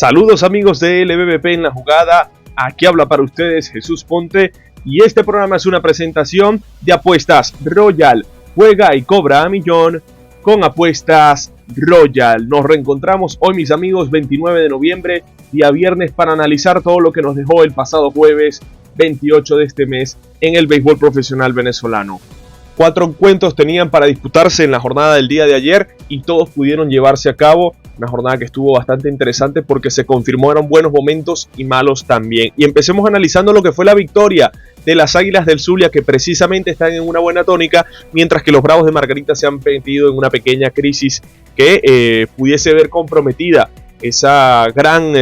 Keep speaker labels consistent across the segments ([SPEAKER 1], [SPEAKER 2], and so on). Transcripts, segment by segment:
[SPEAKER 1] Saludos amigos de LBBP en la jugada, aquí habla para ustedes Jesús Ponte y este programa es una presentación de Apuestas Royal. Juega y cobra a millón con Apuestas Royal. Nos reencontramos hoy mis amigos 29 de noviembre, día viernes, para analizar todo lo que nos dejó el pasado jueves 28 de este mes en el béisbol profesional venezolano. 4 encuentros tenían para disputarse en la jornada del día de ayer y todos pudieron llevarse a cabo. Una jornada que estuvo bastante interesante porque se confirmaron buenos momentos y malos también. Y empecemos analizando lo que fue la victoria de las Águilas del Zulia, que precisamente están en una buena tónica, mientras que los Bravos de Margarita se han metido en una pequeña crisis que pudiese ver comprometida esa gran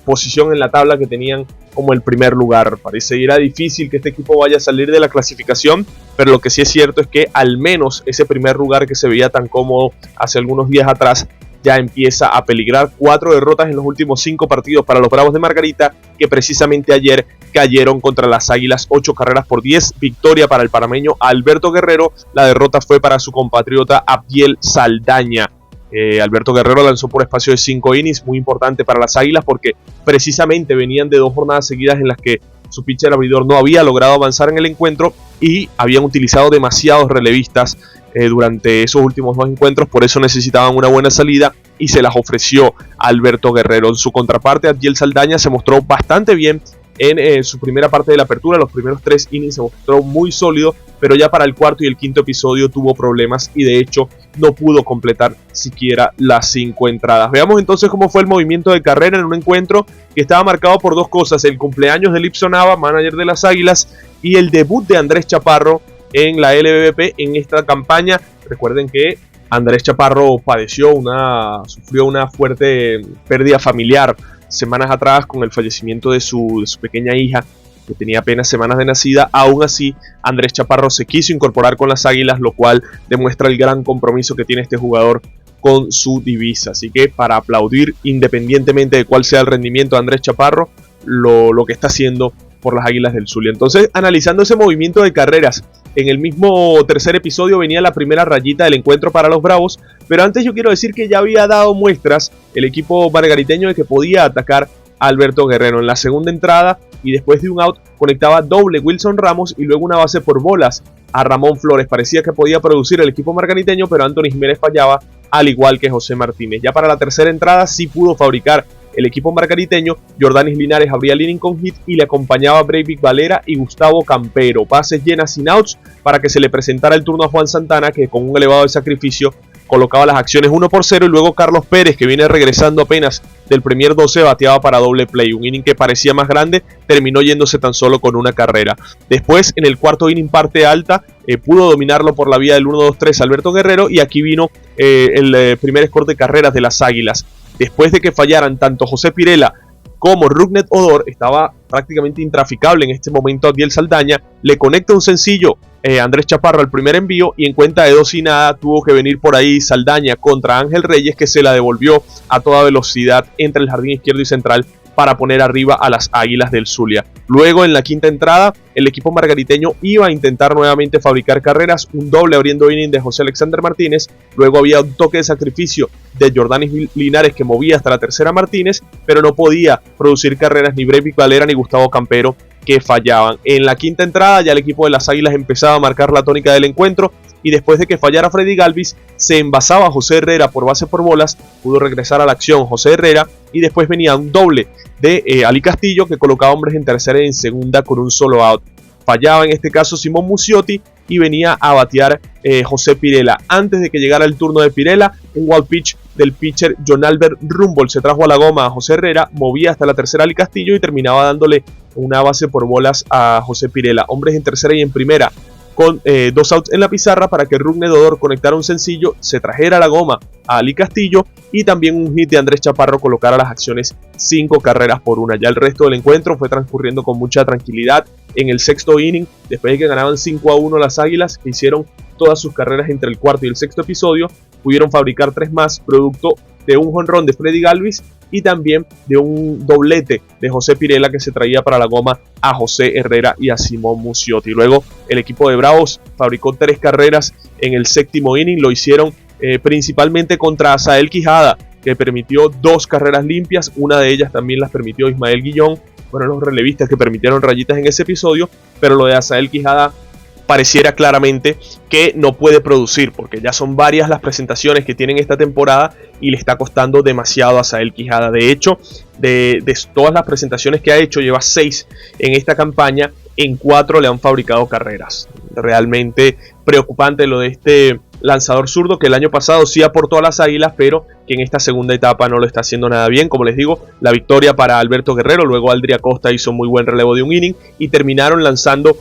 [SPEAKER 1] posición en la tabla que tenían como el primer lugar. Parecería difícil que este equipo vaya a salir de la clasificación, pero lo que sí es cierto es que al menos ese primer lugar que se veía tan cómodo hace algunos días atrás ya empieza a peligrar. 4 derrotas en los últimos 5 partidos para los Bravos de Margarita, que precisamente ayer cayeron contra las Águilas 8 carreras por 10. Victoria para el panameño Alberto Guerrero. La derrota fue para su compatriota Abdiel Saldaña. Alberto Guerrero lanzó por espacio de 5 innings, muy importante para las Águilas porque precisamente venían de 2 jornadas seguidas en las que su pitcher abridor no había logrado avanzar en el encuentro y habían utilizado demasiados relevistas durante esos últimos 2 encuentros, por eso necesitaban una buena salida y se las ofreció Alberto Guerrero. En su contraparte, Abdiel Saldaña se mostró bastante bien en su primera parte de la apertura. Los primeros 3 innings se mostró muy sólido, pero ya para el cuarto y el quinto episodio tuvo problemas y de hecho no pudo completar siquiera las 5 entradas. Veamos entonces cómo fue el movimiento de carrera en un encuentro que estaba marcado por 2 cosas: el cumpleaños de Lipson Nava, manager de las Águilas, y el debut de Andrés Chaparro en la LBBP en esta campaña. Recuerden que Andrés Chaparro sufrió una fuerte pérdida familiar semanas atrás con el fallecimiento de su pequeña hija, que tenía apenas semanas de nacida. Aún así, Andrés Chaparro se quiso incorporar con las Águilas, lo cual demuestra el gran compromiso que tiene este jugador con su divisa. Así que para aplaudir, independientemente de cuál sea el rendimiento de Andrés Chaparro, lo que está haciendo por las Águilas del Zulia. Entonces, analizando ese movimiento de carreras, en el mismo tercer episodio venía la primera rayita del encuentro para los Bravos, pero antes yo quiero decir que ya había dado muestras el equipo margariteño de que podía atacar a Alberto Guerrero. En la segunda entrada y después de un out conectaba doble Wilson Ramos y luego una base por bolas a Ramón Flores. Parecía que podía producir el equipo margariteño, pero Anthony Jiménez fallaba, al igual que José Martínez. Ya para la tercera entrada sí pudo fabricar el equipo margariteño. Jordanis Linares abría el inning con hit y le acompañaba Breivik Valera y Gustavo Campero. Bases llenas sin outs para que se le presentara el turno a Juan Santana, que con un elevado de sacrificio colocaba las acciones 1-0, y luego Carlos Pérez, que viene regresando apenas del Premier 12, bateaba para doble play. Un inning que parecía más grande terminó yéndose tan solo con una carrera. Después, en el cuarto inning parte alta, pudo dominarlo por la vía del 1-2-3 Alberto Guerrero, y aquí vino el primer score de carreras de las Águilas. Después de que fallaran tanto José Pirela como Rougned Odor, estaba prácticamente intraficable en este momento Abdiel Saldaña, le conecta un sencillo Andrés Chaparro al primer envío, y en cuenta de 2-0 tuvo que venir por ahí Saldaña contra Ángel Reyes, que se la devolvió a toda velocidad entre el jardín izquierdo y central para poner arriba a las Águilas del Zulia. Luego, en la quinta entrada, el equipo margariteño iba a intentar nuevamente fabricar carreras, un doble abriendo inning de José Alexander Martínez. Luego había un toque de sacrificio de Jordanis Linares que movía hasta la tercera Martínez, pero no podía producir carreras ni Breivik Valera ni Gustavo Campero, que fallaban. En la quinta entrada ya el equipo de las Águilas empezaba a marcar la tónica del encuentro, y después de que fallara Freddy Galvis, se envasaba José Herrera por base por bolas, pudo regresar a la acción José Herrera, y después venía un doble de Ali Castillo, que colocaba hombres en tercera y en segunda con un solo out. Fallaba en este caso Simón Muciotti y venía a batear José Pirela. Antes de que llegara el turno de Pirela, un wild pitch del pitcher John Albert Rumble se trajo a la goma a José Herrera, movía hasta la tercera Ali Castillo y terminaba dándole una base por bolas a José Pirela. Hombres en tercera y en primera, con 2 outs en la pizarra para que Rougned Odor conectara un sencillo, se trajera la goma a Ali Castillo y también un hit de Andrés Chaparro colocara las acciones 5 carreras por 1. Ya el resto del encuentro fue transcurriendo con mucha tranquilidad. En el sexto inning, después de que ganaban 5-1 las Águilas, que hicieron todas sus carreras entre el cuarto y el sexto episodio, pudieron fabricar 3 más, producto de un jonrón de Freddy Galvis y también de un doblete de José Pirela, que se traía para la goma a José Herrera y a Simón Muciotti. Luego el equipo de Bravos fabricó 3 carreras en el séptimo inning, lo hicieron principalmente contra Asael Quijada, que permitió 2 carreras limpias, una de ellas también las permitió Ismael Guillón, fueron los relevistas que permitieron rayitas en ese episodio, pero lo de Asael Quijada pareciera claramente que no puede producir, porque ya son varias las presentaciones que tienen esta temporada y le está costando demasiado a Asael Quijada. De hecho, de todas las presentaciones que ha hecho, lleva 6 en esta campaña, en 4 le han fabricado carreras. Realmente preocupante lo de este lanzador zurdo, que el año pasado sí aportó a las Águilas, pero que en esta segunda etapa no lo está haciendo nada bien. Como les digo, la victoria para Alberto Guerrero, luego Aldri Acosta hizo muy buen relevo de un inning y terminaron lanzando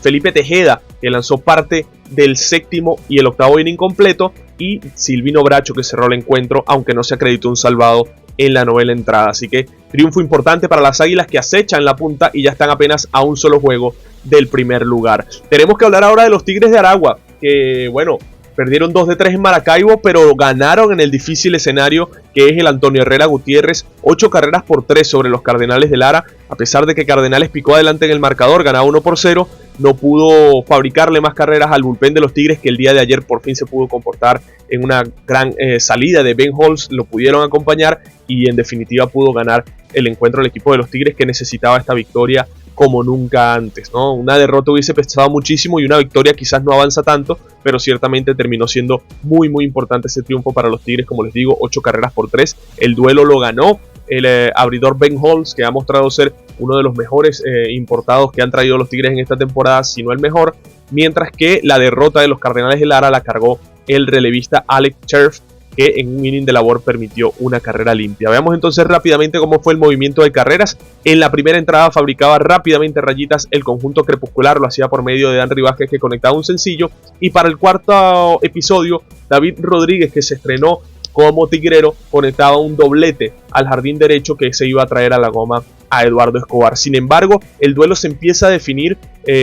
[SPEAKER 1] Felipe Tejeda, que lanzó parte del 7º y el 8º inning completo, y Silvino Bracho, que cerró el encuentro, aunque no se acreditó un salvado en la 9ª entrada. Así que triunfo importante para las Águilas, que acechan la punta y ya están apenas a un solo juego del primer lugar. Tenemos que hablar ahora de los Tigres de Aragua, que bueno, perdieron 2 de 3 en Maracaibo, pero ganaron en el difícil escenario que es el Antonio Herrera Gutiérrez, 8 carreras por 3 sobre los Cardenales de Lara. A pesar de que Cardenales picó adelante en el marcador, ganaba 1-0, no pudo fabricarle más carreras al bullpen de los Tigres, que el día de ayer por fin se pudo comportar en una gran salida de Ben Holtz, lo pudieron acompañar y en definitiva pudo ganar el encuentro el equipo de los Tigres, que necesitaba esta victoria como nunca antes, ¿no? Una derrota hubiese pesado muchísimo y una victoria quizás no avanza tanto, pero ciertamente terminó siendo muy importante ese triunfo para los Tigres. Como les digo, 8 carreras por 3, el duelo lo ganó el abridor Ben Holtz, que ha mostrado ser uno de los mejores importados que han traído los Tigres en esta temporada, si no el mejor, mientras que la derrota de los Cardenales de Lara la cargó el relevista Alex Cherf, que en un inning de labor permitió una carrera limpia. Veamos entonces rápidamente cómo fue el movimiento de carreras. En la primera entrada fabricaba rápidamente rayitas el conjunto crepuscular, lo hacía por medio de Henry Vázquez, que conectaba un sencillo, y para el cuarto episodio, David Rodríguez, que se estrenó como tigrero, conectaba un doblete al jardín derecho que se iba a traer a la goma a Eduardo Escobar. Sin embargo, el duelo se empieza a definir,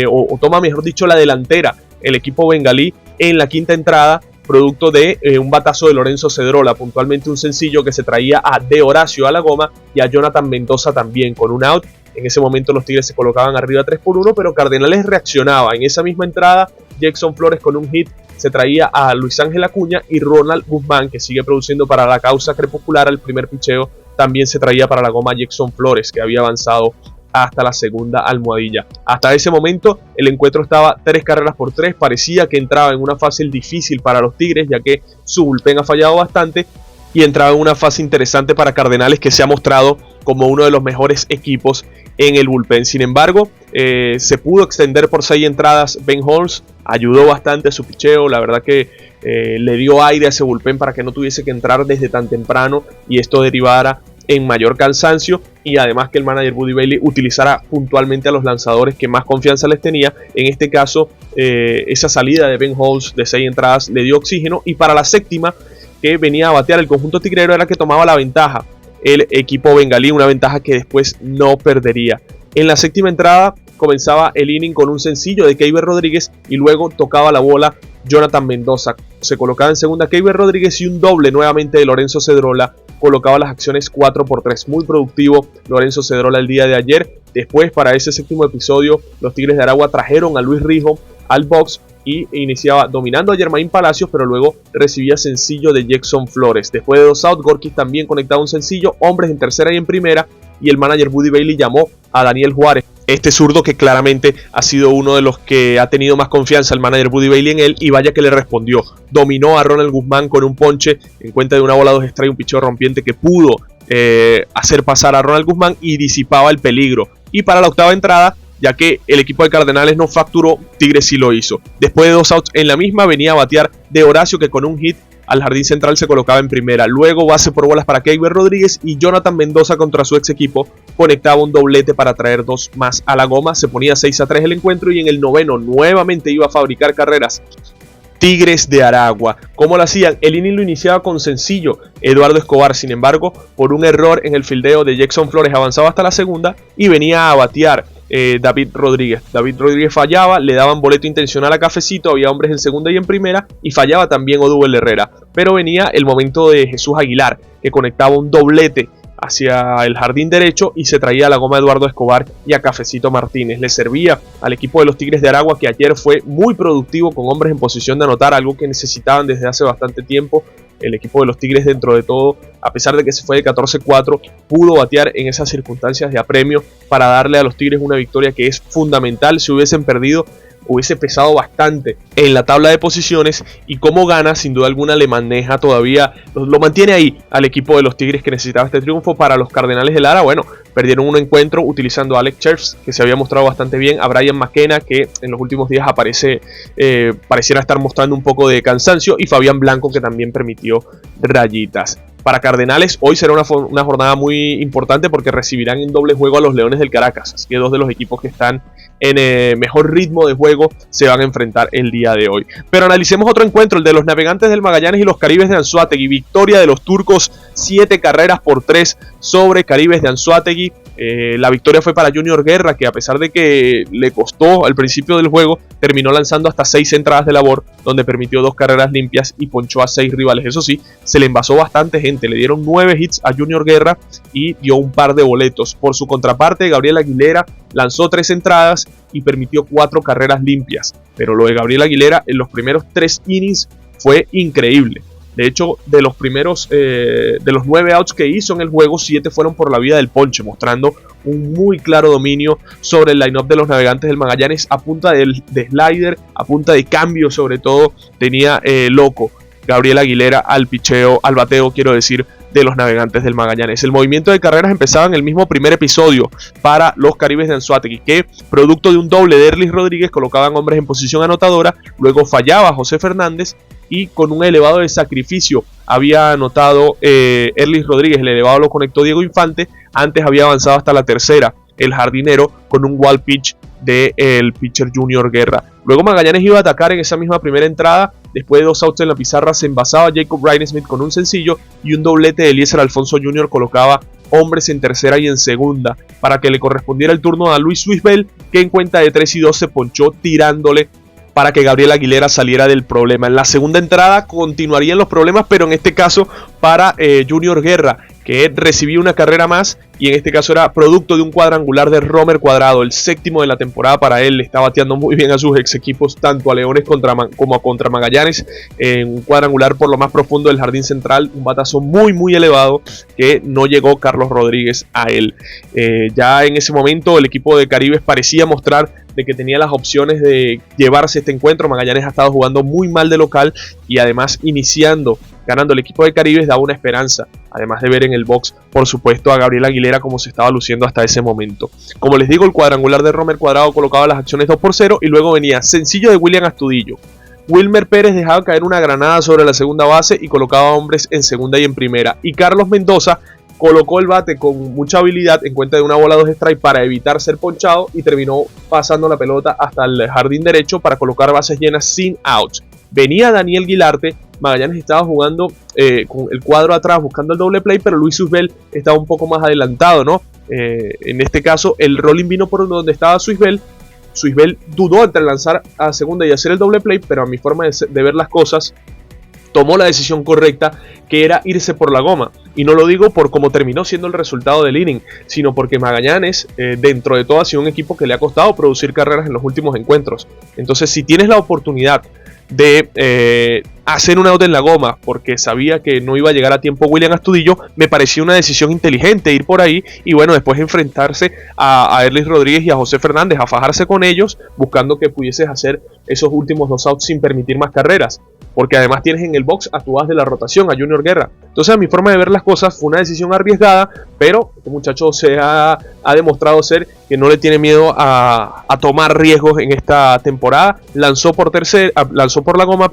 [SPEAKER 1] o toma mejor dicho la delantera, el equipo bengalí en la quinta entrada, producto de un batazo de Lorenzo Cedrola, puntualmente un sencillo que se traía a De Horacio a la goma y a Jonathan Mendoza también con un out. En ese momento los Tigres se colocaban arriba 3-1, pero Cardenales reaccionaba. En esa misma entrada, Jackson Flores con un hit se traía a Luis Ángel Acuña, y Ronald Guzmán, que sigue produciendo para la causa crepuscular al primer picheo, también se traía para la goma a Jackson Flores, que había avanzado hasta la segunda almohadilla. Hasta ese momento el encuentro estaba 3 carreras por 3, parecía que entraba en una fase difícil para los Tigres, ya que su bullpen ha fallado bastante, y entraba en una fase interesante para Cardenales, que se ha mostrado como uno de los mejores equipos en el bullpen. Sin embargo, se pudo extender por 6 entradas. Ben Holtz ayudó bastante a su picheo, la verdad que le dio aire a ese bullpen para que no tuviese que entrar desde tan temprano y esto derivara en mayor cansancio, y además que el manager Buddy Bailey utilizara puntualmente a los lanzadores que más confianza les tenía. En este caso, esa salida de Ben Holtz de 6 entradas le dio oxígeno, y para la séptima, que venía a batear el conjunto tigrero, era que tomaba la ventaja el equipo bengalí, una ventaja que después no perdería. En la séptima entrada comenzaba el inning con un sencillo de Keiber Rodríguez y luego tocaba la bola Jonathan Mendoza. Se colocaba en segunda Keiber Rodríguez y un doble nuevamente de Lorenzo Cedrola colocaba las acciones 4-3. Muy productivo Lorenzo Cedrola el día de ayer. Después, para ese séptimo episodio, los Tigres de Aragua trajeron a Luis Rijo al box y iniciaba dominando a Germain Palacios, pero luego recibía sencillo de Jackson Flores. Después de 2 outs, Gorky también conectaba un sencillo, hombres en tercera y en primera, y el manager Buddy Bailey llamó a Daniel Juárez, este zurdo que claramente ha sido uno de los que ha tenido más confianza el manager Buddy Bailey en él, y vaya que le respondió. Dominó a Ronald Guzmán con un ponche en cuenta de una bola 2 strike, un picheo rompiente que pudo hacer pasar a Ronald Guzmán y disipaba el peligro. Y para la octava entrada, ya que el equipo de Cardenales no facturó, Tigres sí lo hizo. Después de 2 outs en la misma, venía a batear De Horacio, que con un hit al jardín central se colocaba en primera. Luego base por bolas para Keiber Rodríguez, y Jonathan Mendoza contra su ex equipo conectaba un doblete para traer 2 más a la goma. Se ponía 6-3 el encuentro, y en el noveno nuevamente iba a fabricar carreras Tigres de Aragua. ¿Cómo lo hacían? El inning lo iniciaba con sencillo Eduardo Escobar. Sin embargo, por un error en el fildeo de Jackson Flores, avanzaba hasta la segunda y venía a batear David Rodríguez. David Rodríguez fallaba, le daban boleto intencional a Cafecito, había hombres en segunda y en primera, y fallaba también Odubel Herrera. Pero venía el momento de Jesús Aguilar, que conectaba un doblete hacia el jardín derecho y se traía a la goma a Eduardo Escobar y a Cafecito Martínez. Le servía al equipo de los Tigres de Aragua, que ayer fue muy productivo con hombres en posición de anotar, algo que necesitaban desde hace bastante tiempo. el equipo de los Tigres, dentro de todo, a pesar de que se fue de 14-4, pudo batear en esas circunstancias de apremio para darle a los Tigres una victoria que es fundamental. Si hubiesen perdido, hubiese pesado bastante en la tabla de posiciones, y como gana, sin duda alguna le maneja todavía, lo mantiene ahí al equipo de los Tigres, que necesitaba este triunfo. Para los Cardenales de Lara, bueno, perdieron un encuentro utilizando a Alex Cherfs, que se había mostrado bastante bien, a Brian McKenna, que en los últimos días pareciera estar mostrando un poco de cansancio, y Fabián Blanco, que también permitió rayitas. Para Cardenales, hoy será una jornada muy importante porque recibirán en doble juego a los Leones del Caracas. Así que dos de los equipos que están en mejor ritmo de juego se van a enfrentar el día de hoy. Pero analicemos otro encuentro, el de los Navegantes del Magallanes y los Caribes de Anzoátegui. Victoria de los turcos, 7-3 sobre Caribes de Anzoátegui. La victoria fue para Junior Guerra, que a pesar de que le costó al principio del juego, terminó lanzando hasta 6 entradas de labor, donde permitió 2 carreras limpias y ponchó a 6 rivales. Eso sí, se le envasó bastante gente, le dieron 9 hits a Junior Guerra y dio un par de boletos. Por su contraparte, Gabriel Aguilera lanzó 3 entradas y permitió 4 carreras limpias. Pero lo de Gabriel Aguilera en los primeros 3 innings fue increíble. De hecho, de los 9 outs que hizo en el juego, 7 fueron por la vía del ponche, mostrando un muy claro dominio sobre el line-up de los Navegantes del Magallanes, a punta de slider, a punta de cambio sobre todo. Tenía loco Gabriel Aguilera al bateo, quiero decir, de los Navegantes del Magallanes. El movimiento de carreras empezaba en el mismo primer episodio para los Caribes de Anzoátegui, que producto de un doble de Erlis Rodríguez colocaban hombres en posición anotadora. Luego fallaba José Fernández, y con un elevado de sacrificio había anotado Erlis Rodríguez. El elevado lo conectó Diego Infante. Antes había avanzado hasta la tercera el jardinero con un wall pitch del pitcher Junior Guerra. Luego Magallanes iba a atacar en esa misma primera entrada. Después de 2 outs en la pizarra, se envasaba Jacob Ryan-Smith con un sencillo, y un doblete de Eliezer Alfonso Jr. colocaba hombres en tercera y en segunda para que le correspondiera el turno a Luis Suizbel, que en cuenta de 3-2 se ponchó tirándole para que Gabriel Aguilera saliera del problema. En la segunda entrada continuarían los problemas, pero en este caso para Junior Guerra, que recibía una carrera más, y en este caso era producto de un cuadrangular de Romer Cuadrado, el 7º de la temporada para él. Le está bateando muy bien a sus ex equipos, tanto a Leones como contra Magallanes, en un cuadrangular por lo más profundo del jardín central, un batazo muy muy elevado que no llegó Carlos Rodríguez a él. Ya en ese momento el equipo de Caribes parecía mostrar de que tenía las opciones de llevarse este encuentro. Magallanes ha estado jugando muy mal de local, y además ganando el equipo de Caribes daba una esperanza, además de ver en el box, por supuesto, a Gabriel Aguilera como se estaba luciendo hasta ese momento. Como les digo, el cuadrangular de Romer Cuadrado colocaba las acciones 2-0, y luego venía sencillo de William Astudillo. Wilmer Pérez dejaba caer una granada sobre la segunda base y colocaba hombres en segunda y en primera, y Carlos Mendoza colocó el bate con mucha habilidad en cuenta de una bola 2 strike para evitar ser ponchado, y terminó pasando la pelota hasta el jardín derecho para colocar bases llenas sin outs. Venía Daniel Guilarte. Magallanes estaba jugando con el cuadro atrás buscando el doble play, pero Luis Suizbel estaba un poco más adelantado, ¿no? En este caso el rolling vino por donde estaba Suizbel. Suizbel dudó entre lanzar a segunda y hacer el doble play, pero a mi forma de ver las cosas, tomó la decisión correcta, que era irse por la goma. Y no lo digo por cómo terminó siendo el resultado del inning, sino porque Magallanes, dentro de todo, ha sido un equipo que le ha costado producir carreras en los últimos encuentros. Entonces, si tienes la oportunidad de hacer un out en la goma, porque sabía que no iba a llegar a tiempo William Astudillo, me pareció una decisión inteligente ir por ahí, y bueno, después enfrentarse a Erlis Rodríguez y a José Fernández, a fajarse con ellos, buscando que pudieses hacer esos últimos 2 outs sin permitir más carreras, porque además tienes en el box a tu as de la rotación, a Junior Guerra. Entonces, a mi forma de ver las cosas, fue una decisión arriesgada, pero este muchacho ha demostrado ser que no le tiene miedo a tomar riesgos en esta temporada. Lanzó por la goma,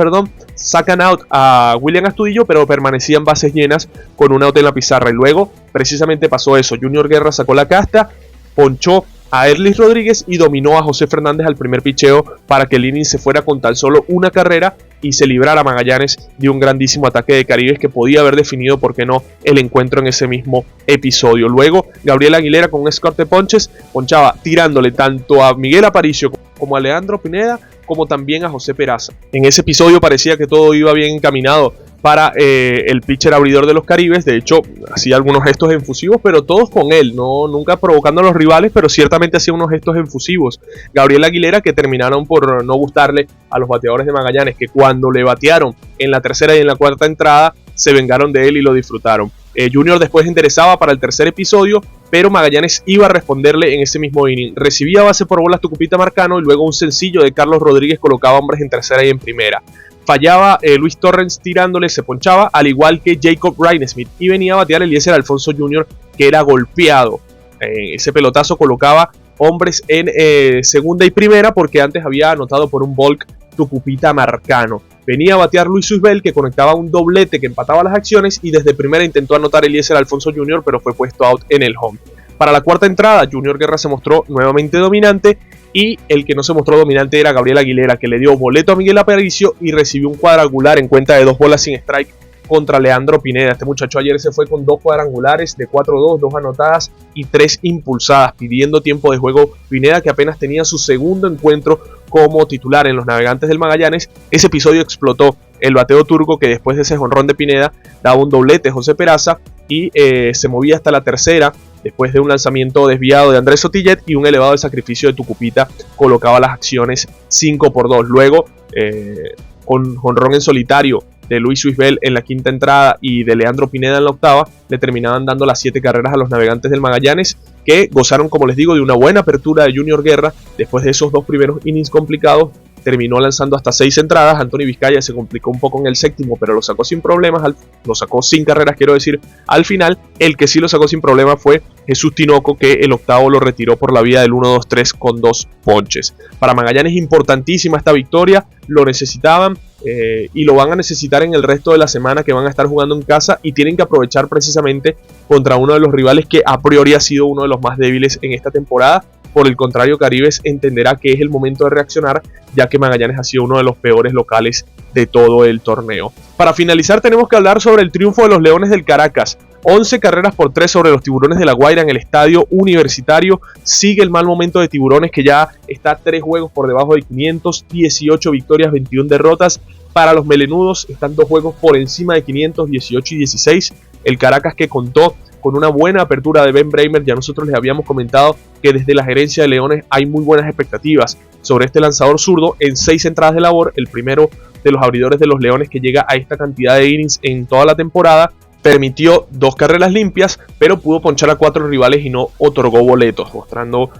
[SPEAKER 1] sacan out a William Astudillo, pero permanecían bases llenas con un out en la pizarra, y luego precisamente pasó eso. Junior Guerra sacó la casta, ponchó a Erlis Rodríguez y dominó a José Fernández al primer picheo para que el inning se fuera con tan solo una carrera y se librara Magallanes de un grandísimo ataque de Caribes que podía haber definido, por qué no, el encuentro en ese mismo episodio. Luego Gabriel Aguilera, con un score de ponches, ponchaba tirándole tanto a Miguel Aparicio como a Leandro Pineda, como también a José Peraza. En ese episodio parecía que todo iba bien encaminado para el pitcher abridor de los Caribes. De hecho, hacía algunos gestos efusivos, pero todos con él, nunca provocando a los rivales, pero ciertamente hacía unos gestos efusivos. Gabriel Aguilera, que terminaron por no gustarle a los bateadores de Magallanes, que cuando le batearon en la tercera y en la cuarta entrada se vengaron de él y lo disfrutaron. Junior después enderezaba para el tercer episodio, pero Magallanes iba a responderle en ese mismo inning. Recibía base por bolas Tucupita Marcano y luego un sencillo de Carlos Rodríguez colocaba hombres en tercera y en primera. Fallaba Luis Torrens tirándole, se ponchaba, al igual que Jacob Rhinesmith, y venía a batear Eliezer Alfonso Jr., que era golpeado. Ese pelotazo colocaba hombres en segunda y primera, porque antes había anotado por un walk Tucupita Marcano. Venía a batear Luis Suisbel, que conectaba un doblete que empataba las acciones, y desde primera intentó anotar Eliezer Alfonso Jr., pero fue puesto out en el home. Para la cuarta entrada, Junior Guerra se mostró nuevamente dominante, y el que no se mostró dominante era Gabriel Aguilera, que le dio boleto a Miguel Aparicio y recibió un cuadrangular en cuenta de 2 bolas sin strike contra Leandro Pineda. Este muchacho ayer se fue con 2 cuadrangulares de 4-2, 2 anotadas y 3 impulsadas, pidiendo tiempo de juego Pineda, que apenas tenía su segundo encuentro como titular en los Navegantes del Magallanes. Ese episodio explotó el bateo turco, que después de ese jonrón de Pineda daba un doblete José Peraza y se movía hasta la tercera después de un lanzamiento desviado de Andrés Sotillet, y un elevado de sacrificio de Tucupita colocaba las acciones 5-2. Luego con jonrón en solitario de Luis Suisbel en la quinta entrada y de Leandro Pineda en la octava, le terminaban dando las 7 carreras a los Navegantes del Magallanes, que gozaron, como les digo, de una buena apertura de Junior Guerra. Después de esos 2 primeros innings complicados, terminó lanzando hasta 6 entradas. Anthony Vizcaya se complicó un poco en el séptimo, pero lo sacó sin problemas, lo sacó sin carreras, quiero decir, al final. El que sí lo sacó sin problemas fue Jesús Tinoco, que el octavo lo retiró por la vía del 1-2-3 con 2 ponches. Para Magallanes importantísima esta victoria, lo necesitaban, y lo van a necesitar en el resto de la semana, que van a estar jugando en casa, y tienen que aprovechar precisamente contra uno de los rivales que a priori ha sido uno de los más débiles en esta temporada. Por el contrario, Caribes entenderá que es el momento de reaccionar, ya que Magallanes ha sido uno de los peores locales de todo el torneo. Para finalizar, tenemos que hablar sobre el triunfo de los Leones del Caracas. 11 carreras por 3 sobre los Tiburones de La Guaira en el estadio Universitario. Sigue el mal momento de Tiburones, que ya está 3 juegos por debajo de 500, 18 victorias, 21 derrotas. Para los melenudos están 2 juegos por encima de 500, 18 y 16. El Caracas, que contó con una buena apertura de Ben Bramer, ya nosotros les habíamos comentado que desde la gerencia de Leones hay muy buenas expectativas sobre este lanzador zurdo. En 6 entradas de labor, el primero de los abridores de los Leones que llega a esta cantidad de innings en toda la temporada, permitió 2 carreras limpias, pero pudo ponchar a 4 rivales y no otorgó boletos, mostrando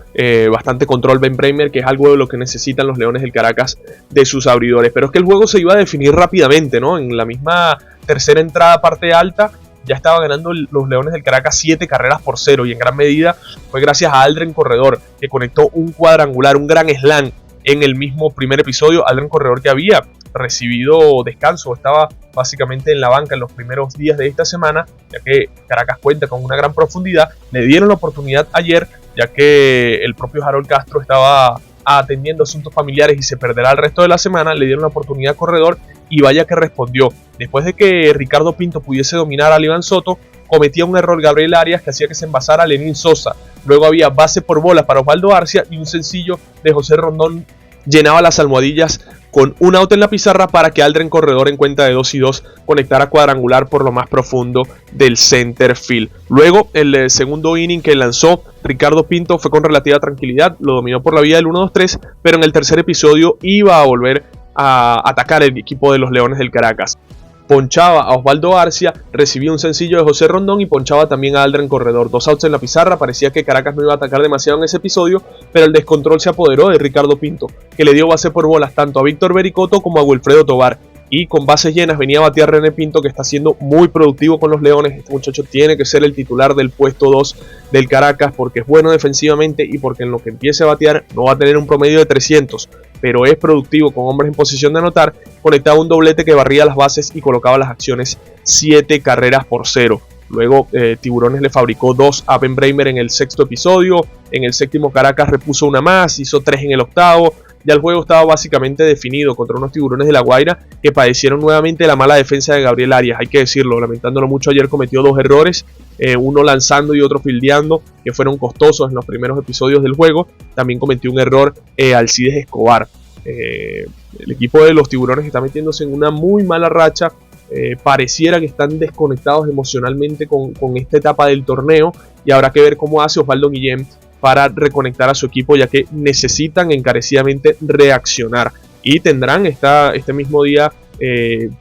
[SPEAKER 1] bastante control Ben Bramer, que es algo de lo que necesitan los Leones del Caracas de sus abridores. Pero es que el juego se iba a definir rápidamente, ¿no? En la misma tercera entrada, parte alta, ya estaba ganando los Leones del Caracas 7 carreras por 0, y en gran medida fue gracias a Aldren Corredor, que conectó un cuadrangular, un gran slam en el mismo primer episodio. Aldren Corredor, que había recibido descanso, estaba básicamente en la banca en los primeros días de esta semana, ya que Caracas cuenta con una gran profundidad. Le dieron la oportunidad ayer, ya que el propio Harold Castro estaba atendiendo asuntos familiares y se perderá el resto de la semana. Le dieron la oportunidad a Corredor, y vaya que respondió. Después de que Ricardo Pinto pudiese dominar a Iván Soto, cometía un error Gabriel Arias que hacía que se envasara a Lenín Sosa. Luego había base por bolas para Osvaldo Arcia, y un sencillo de José Rondón llenaba las almohadillas con un out en la pizarra para que Aldren Corredor, en cuenta de 2-2, conectara cuadrangular por lo más profundo del center field. Luego, el segundo inning que lanzó Ricardo Pinto fue con relativa tranquilidad, lo dominó por la vía del 1-2-3, pero en el tercer episodio iba a volver a atacar el equipo de los Leones del Caracas. Ponchaba a Osvaldo Arcia, recibía un sencillo de José Rondón y ponchaba también a Aldren Corredor. 2 outs en la pizarra. Parecía que Caracas no iba a atacar demasiado en ese episodio, pero el descontrol se apoderó de Ricardo Pinto, que le dio base por bolas tanto a Víctor Bericoto como a Wilfredo Tobar. Y con bases llenas venía a batear René Pinto, que está siendo muy productivo con los Leones. Este muchacho tiene que ser el titular del puesto 2 del Caracas, porque es bueno defensivamente y porque en lo que empiece a batear no va a tener un promedio de 300, pero es productivo con hombres en posición de anotar. Conectaba un doblete que barría las bases y colocaba las acciones 7 carreras por 0. Luego Tiburones le fabricó 2 a Ben Bramer en el sexto episodio. En el séptimo Caracas repuso una más, hizo 3 en el octavo. Ya el juego estaba básicamente definido contra unos Tiburones de La Guaira que padecieron nuevamente la mala defensa de Gabriel Arias. Hay que decirlo, lamentándolo mucho, ayer cometió 2 errores, uno lanzando y otro fildeando, que fueron costosos en los primeros episodios del juego. También cometió un error Alcides Escobar. El equipo de los Tiburones está metiéndose en una muy mala racha. Pareciera que están desconectados emocionalmente con esta etapa del torneo, y habrá que ver cómo hace Osvaldo Guillén para reconectar a su equipo, ya que necesitan encarecidamente reaccionar. Y tendrán este mismo día,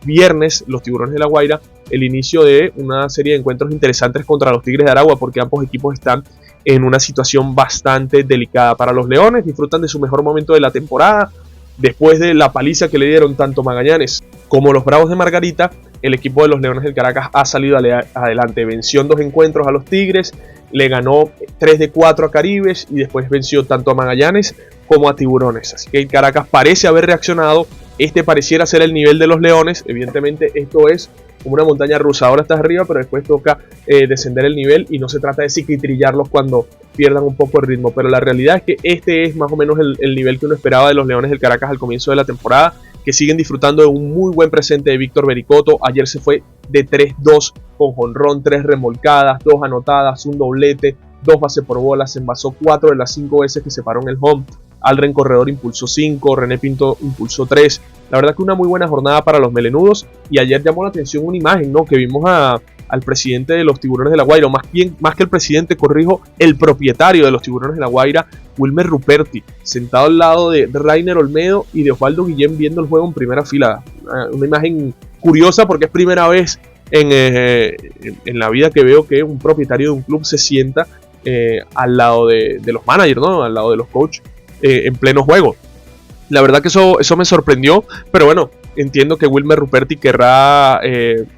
[SPEAKER 1] viernes, los Tiburones de La Guaira, el inicio de una serie de encuentros interesantes contra los Tigres de Aragua, porque ambos equipos están en una situación bastante delicada. Para los Leones, disfrutan de su mejor momento de la temporada. Después de la paliza que le dieron tanto Magallanes como los Bravos de Margarita, el equipo de los Leones del Caracas ha salido adelante. Venció en 2 encuentros a los Tigres, le ganó 3 de 4 a Caribes y después venció tanto a Magallanes como a Tiburones. Así que el Caracas parece haber reaccionado. Este pareciera ser el nivel de los Leones. Evidentemente esto es como una montaña rusa. Ahora estás arriba, pero después toca descender el nivel y no se trata de psiquitrillarlos cuando pierdan un poco el ritmo. Pero la realidad es que este es más o menos el nivel que uno esperaba de los Leones del Caracas al comienzo de la temporada, que siguen disfrutando de un muy buen presente de Víctor Vericoto. Ayer se fue de 3-2 con jonrón, 3 remolcadas, 2 anotadas, un doblete, 2 bases por bola, se envasó 4 de las 5 veces que se paró en el home. Aldren Corredor impulsó 5, René Pinto impulsó 3. La verdad que una muy buena jornada para los melenudos. Y ayer llamó la atención una imagen, ¿no?, que vimos al presidente de los Tiburones de La Guaira, o más que el presidente, corrijo, el propietario de los Tiburones de La Guaira, Wilmer Ruperti, sentado al lado de Rainer Olmedo y de Osvaldo Guillén viendo el juego en primera fila. Una imagen curiosa porque es primera vez en la vida que veo que un propietario de un club se sienta al lado de los managers, ¿no?, al lado de los coaches en pleno juego. La verdad que eso me sorprendió, pero bueno, entiendo que Wilmer Ruperti querrá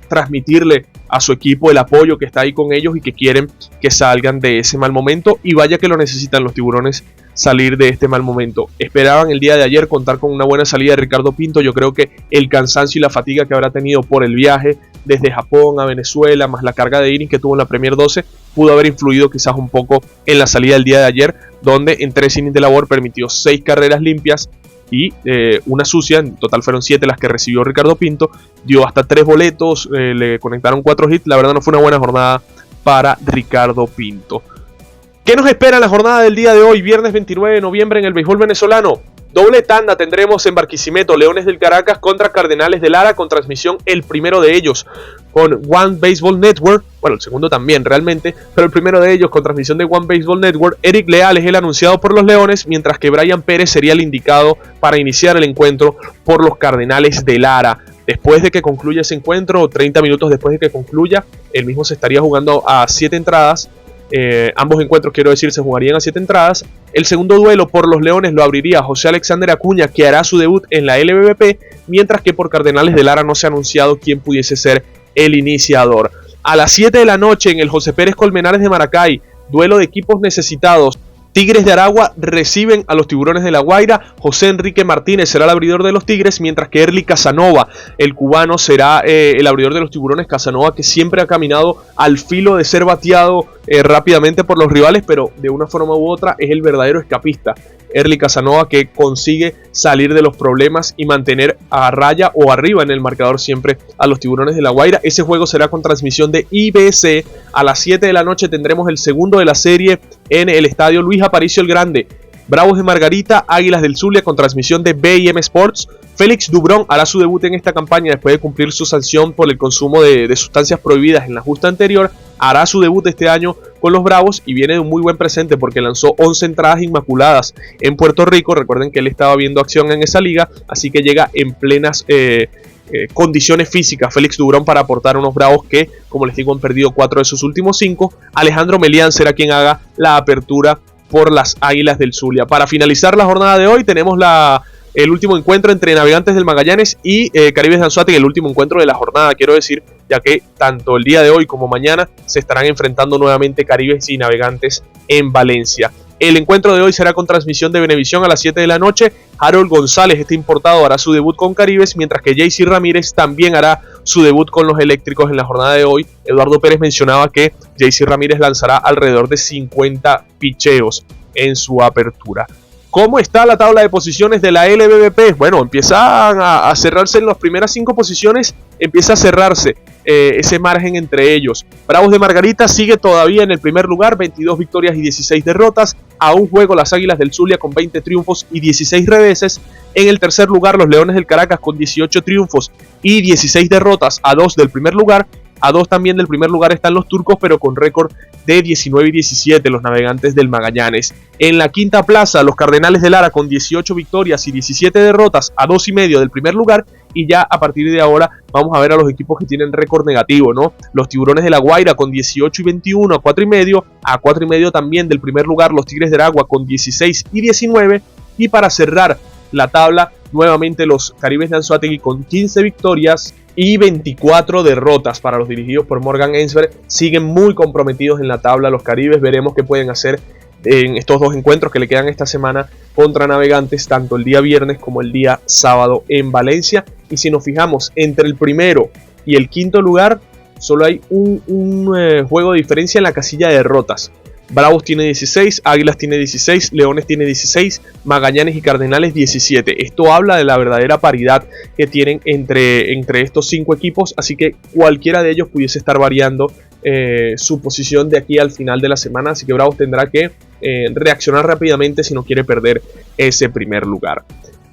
[SPEAKER 1] transmitirle a su equipo el apoyo que está ahí con ellos y que quieren que salgan de ese mal momento, y vaya que lo necesitan los Tiburones, salir de este mal momento. Esperaban el día de ayer contar con una buena salida de Ricardo Pinto. Yo creo que el cansancio y la fatiga que habrá tenido por el viaje desde Japón a Venezuela, más la carga de innings que tuvo en la Premier 12, pudo haber influido quizás un poco en la salida del día de ayer, donde en 3 innings de labor permitió 6 carreras limpias y una sucia. En total fueron 7 las que recibió Ricardo Pinto, dio hasta 3 boletos, le conectaron 4 hits. La verdad no fue una buena jornada para Ricardo Pinto. ¿Qué nos espera en la jornada del día de hoy, viernes 29 de noviembre, en el béisbol venezolano? Doble tanda tendremos en Barquisimeto, Leones del Caracas contra Cardenales de Lara, con transmisión el primero de ellos con One Baseball Network, bueno, el segundo también realmente, pero el primero de ellos con transmisión de One Baseball Network. Eric Leal es el anunciado por los Leones, mientras que Brian Pérez sería el indicado para iniciar el encuentro por los Cardenales de Lara. Después de que concluya ese encuentro, 30 minutos después de que concluya, el mismo se estaría jugando a 7 entradas. Ambos encuentros, quiero decir, se jugarían a 7 entradas. El segundo duelo por los Leones lo abriría José Alexander Acuña, que hará su debut en la LBBP, mientras que por Cardenales de Lara no se ha anunciado quién pudiese ser el iniciador. A las 7 de la noche en el José Pérez Colmenares de Maracay, duelo de equipos necesitados. Tigres de Aragua reciben a los Tiburones de La Guaira. José Enrique Martínez será el abridor de los Tigres, mientras que Erly Casanova, el cubano, será el abridor de los Tiburones. Casanova, que siempre ha caminado al filo de ser bateado rápidamente por los rivales, pero de una forma u otra es el verdadero escapista. Erly Casanova, que consigue salir de los problemas y mantener a raya o arriba en el marcador siempre a los Tiburones de La Guaira. Ese juego será con transmisión de IBC. A las 7 de la noche tendremos el segundo de la serie en el estadio Luis Aparicio el Grande. Bravos de Margarita, Águilas del Zulia, con transmisión de BM Sports. Félix Dubrón hará su debut en esta campaña después de cumplir su sanción por el consumo de sustancias prohibidas en la justa anterior. Hará su debut este año con los Bravos y viene de un muy buen presente porque lanzó 11 entradas inmaculadas en Puerto Rico. Recuerden que él estaba viendo acción en esa liga, así que llega en plenas condiciones físicas Félix Dubrón para aportar a unos Bravos que, como les digo, han perdido 4 de sus últimos 5. Alejandro Melián será quien haga la apertura por las Águilas del Zulia. Para finalizar la jornada de hoy tenemos el último encuentro entre Navegantes del Magallanes y Caribes de Anzoátegui, el último encuentro de la jornada, quiero decir, ya que tanto el día de hoy como mañana se estarán enfrentando nuevamente Caribes y Navegantes en Valencia. El encuentro de hoy será con transmisión de Venevisión a las 7 de la noche. Harold González, este importado, hará su debut con Caribes, mientras que JC Ramírez también hará su debut con los Eléctricos en la jornada de hoy. Eduardo Pérez mencionaba que JC Ramírez lanzará alrededor de 50 picheos en su apertura. ¿Cómo está la tabla de posiciones de la LBBP? Bueno, empiezan a cerrarse en las primeras 5 posiciones, empieza a cerrarse ese margen entre ellos. Bravos de Margarita sigue todavía en el primer lugar, 22 victorias y 16 derrotas. A un juego las Águilas del Zulia con 20 triunfos y 16 reveses. En el tercer lugar los Leones del Caracas con 18 triunfos y 16 derrotas, a 2 del primer lugar. A 2 también del primer lugar están los turcos, pero con récord de 19 y 17, los Navegantes del Magallanes. En la quinta plaza, los Cardenales de Lara con 18 victorias y 17 derrotas, a 2 y medio del primer lugar. y ya a partir de ahora vamos a ver a los equipos que tienen récord negativo, ¿no? Los Tiburones de La Guaira con 18 y 21 a 4,5 también del primer lugar los Tigres de Aragua con 16 y 19, y para cerrar la tabla nuevamente los Caribes de Anzoátegui con 15 victorias y 24 derrotas para los dirigidos por Morgan Ensberg. Siguen muy comprometidos en la tabla los Caribes, veremos qué pueden hacer en estos dos encuentros que le quedan esta semana contra Navegantes, tanto el día viernes como el día sábado en Valencia. Y si nos fijamos entre el primero y el quinto lugar, solo hay un juego de diferencia en la casilla de derrotas. Bravos tiene 16, Águilas tiene 16, Leones tiene 16, Magallanes y Cardenales 17. Esto habla de la verdadera paridad que tienen entre estos 5 equipos, así que cualquiera de ellos pudiese estar variando su posición de aquí al final de la semana, así que Bravos tendrá que reaccionar rápidamente si no quiere perder ese primer lugar.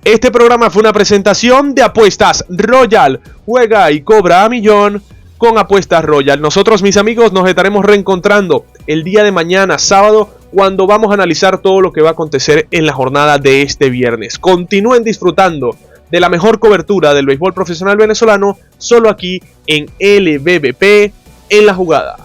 [SPEAKER 1] Este programa fue una presentación de Apuestas Royal. Juega y cobra a millón con Apuestas Royal. Nosotros, mis amigos, nos estaremos reencontrando el día de mañana, sábado, cuando vamos a analizar todo lo que va a acontecer en la jornada de este viernes. Continúen disfrutando de la mejor cobertura del béisbol profesional venezolano, solo aquí en LBBP en la jugada.